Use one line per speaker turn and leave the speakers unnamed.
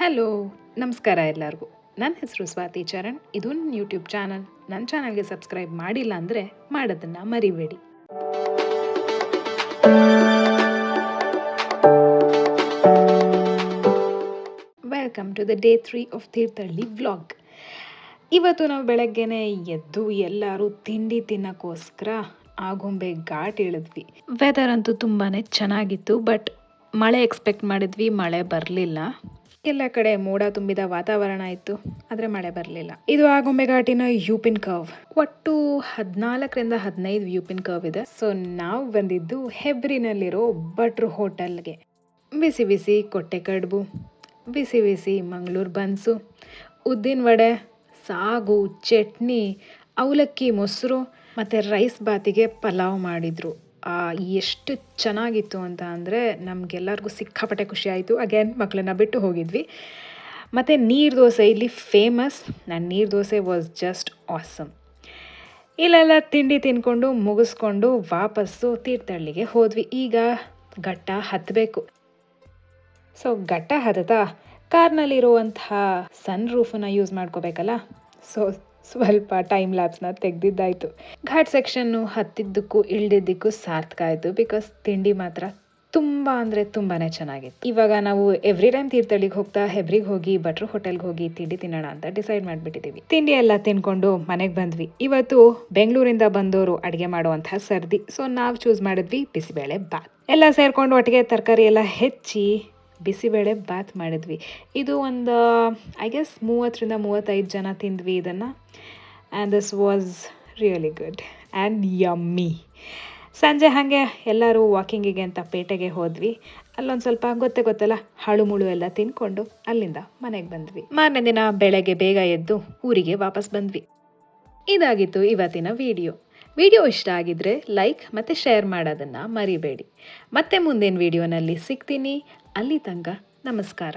Hello, ನಮಸ್ಕಾರ ಎಲ್ಲರಿಗೂ. ನನ್ನ ಹೆಸರು ಸ್ವಾತಿ ಚರಣ್. ಇದು ನನ್ನ ಯೂಟ್ಯೂಬ್ ಚಾನಲ್. ನನ್ನ ಚಾನಲ್ಗೆ ಸಬ್ಸ್ಕ್ರೈಬ್ ಮಾಡಿಲ್ಲ ಅಂದರೆ ಮಾಡೋದನ್ನು ಮರಿಬೇಡಿ. Welcome to the day 3 of Thirthahalli vlog. ಇವತ್ತು ನಾವು ಬೆಳಗ್ಗೆನೆ ಎದ್ದು ಎಲ್ಲರೂ ತಿಂಡಿ ತಿನ್ನೋಕ್ಕೋಸ್ಕರ ಆಗುಂಬೆ ಘಾಟ್ ಇಳಿದ್ವಿ. ವೆದರ್ ಅಂತೂ ತುಂಬಾ ಚೆನ್ನಾಗಿತ್ತು, ಬಟ್ ಮಳೆ ಎಕ್ಸ್ಪೆಕ್ಟ್ ಮಾಡಿದ್ವಿ, ಮಳೆ ಬರಲಿಲ್ಲ. ಎಲ್ಲ ಕಡೆ ಮೋಡ ತುಂಬಿದ ವಾತಾವರಣ ಇತ್ತು, ಆದರೆ ಮಳೆ ಬರಲಿಲ್ಲ. ಇದು ಆಗುಂಬೆ ಘಾಟಿನ ಯೂಪಿನ್ ಕರ್ವ್. ಒಟ್ಟು 14ರಿಂದ 15 ಯೂಪಿನ್ ಕರ್ವ್ ಇದೆ. ಸೊ ನಾವು ಬಂದಿದ್ದು ಹೆಬ್ರಿನಲ್ಲಿರೋ ಭಟ್ರು ಹೋಟೆಲ್ಗೆ. ಬಿಸಿ ಬಿಸಿ ಕೊಟ್ಟೆ ಕಡುಬು, ಬಿಸಿ ಬಿಸಿ ಮಂಗಳೂರು ಬನ್ಸು, ಉದ್ದಿನ ವಡೆ, ಸಾಗು, ಚಟ್ನಿ, ಅವಲಕ್ಕಿ ಮೊಸರು ಮತ್ತು ರೈಸ್ ಬಾತಿಗೆ ಪಲಾವ್ ಮಾಡಿದರು. ಎಷ್ಟು ಚೆನ್ನಾಗಿತ್ತು ಅಂತ ಅಂದರೆ ನಮಗೆಲ್ಲರಿಗೂ ಸಿಕ್ಕಾಪಟ್ಟೆ ಖುಷಿ ಆಯಿತು. ಅಗೇನ್ ಮಕ್ಕಳನ್ನ ಬಿಟ್ಟು ಹೋಗಿದ್ವಿ. ಮತ್ತು ನೀರು ದೋಸೆ ಇಲ್ಲಿ ಫೇಮಸ್. ನನ್ನ ನೀರು ದೋಸೆ ವಾಸ್ ಜಸ್ಟ್ ಆಸಮ್. ಇಲ್ಲೆಲ್ಲ ತಿಂಡಿ ತಿಂದ್ಕೊಂಡು ಮುಗಿಸ್ಕೊಂಡು ವಾಪಸ್ಸು ತೀರ್ಥಹಳ್ಳಿಗೆ ಹೋದ್ವಿ. ಈಗ ಘಟ್ಟ ಹತ್ತಬೇಕು. ಸೊ ಘಟ್ಟ ಹತ್ತುತ್ತಾ ಕಾರ್ನಲ್ಲಿರುವಂತಹ ಸನ್ ರೂಫನ್ನು ಯೂಸ್ ಮಾಡ್ಕೋಬೇಕಲ್ಲ, ಸೊ ಸ್ವಲ್ಪ ಟೈಮ್ ಲ್ಯಾಬ್ಸ್ನ ತೆಗೆದಿದ್ದಾಯಿತು. ಘಾಟ್ ಸೆಕ್ಷನ್ನು ಹತ್ತಿದ್ದಕ್ಕೂ ಇಳಿದಿದ್ದಕ್ಕೂ ಸಾರ್ಥಕ ಆಯಿತು. ಬಿಕಾಸ್ ತಿಂಡಿ ಮಾತ್ರ ತುಂಬ ಅಂದರೆ ತುಂಬಾ ಚೆನ್ನಾಗಿತ್ತು. ಇವಾಗ ನಾವು ಎವ್ರಿ ಟೈಮ್ ತೀರ್ಥಹಳ್ಳಿಗೆ ಹೋಗ್ತಾ ಹೆಬ್ರಿಗೆ ಹೋಗಿ ಭಟ್ರು ಹೋಟೆಲ್ಗೆ ಹೋಗಿ ತಿಂಡಿ ತಿನ್ನೋಣ ಅಂತ ಡಿಸೈಡ್ ಮಾಡಿಬಿಟ್ಟಿದ್ದೀವಿ. ತಿಂಡಿ ಎಲ್ಲ ತಿನ್ಕೊಂಡು ಮನೆಗೆ ಬಂದ್ವಿ. ಇವತ್ತು ಬೆಂಗಳೂರಿಂದ ಬಂದವರು ಅಡುಗೆ ಮಾಡುವಂತಹ ಸರ್ದಿ. ಸೊ ನಾವು ಚೂಸ್ ಮಾಡಿದ್ವಿ ಬಿಸಿಬೇಳೆ ಬಾತ್. ಎಲ್ಲ ಸೇರಿಕೊಂಡು ಒಟ್ಟಿಗೆ ತರಕಾರಿ ಎಲ್ಲ ಹೆಚ್ಚಿ ಬಿಸಿಬೇಳೆ ಬಾತ್ ಮಾಡಿದ್ವಿ. ಇದು ಒಂದು ಐ ಗೆಸ್ 30ರಿಂದ 35 ಜನ ತಿಂದ್ವಿ ಇದನ್ನು. And this was really good and yummy. ಸಂಜೆ ಹಾಗೆ ಎಲ್ಲರೂ ವಾಕಿಂಗಿಗೆ ಅಂತ ಪೇಟೆಗೆ ಹೋದ್ವಿ. ಅಲ್ಲೊಂದು ಸ್ವಲ್ಪ ಗೊತ್ತಲ್ಲ ಹಾಳು ಮುಳು ಎಲ್ಲ ತಿನ್ಕೊಂಡು ಅಲ್ಲಿಂದ ಮನೆಗೆ ಬಂದ್ವಿ. ಮಾರನೇ ದಿನ ಬೆಳಗ್ಗೆ ಬೇಗ ಎದ್ದು ಊರಿಗೆ ವಾಪಸ್ ಬಂದ್ವಿ. ಇದಾಗಿತ್ತು ಇವತ್ತಿನ ವಿಡಿಯೋ ಇಷ್ಟ ಆಗಿದ್ರೆ ಲೈಕ್ ಮತ್ತು ಶೇರ್ ಮಾಡೋದನ್ನು ಮರಿಬೇಡಿ. ಮತ್ತೆ ಮುಂದಿನ ವಿಡಿಯೋನಲ್ಲಿ ಸಿಗ್ತೀನಿ. ಅಲ್ಲಿ ತನಕ ನಮಸ್ಕಾರ.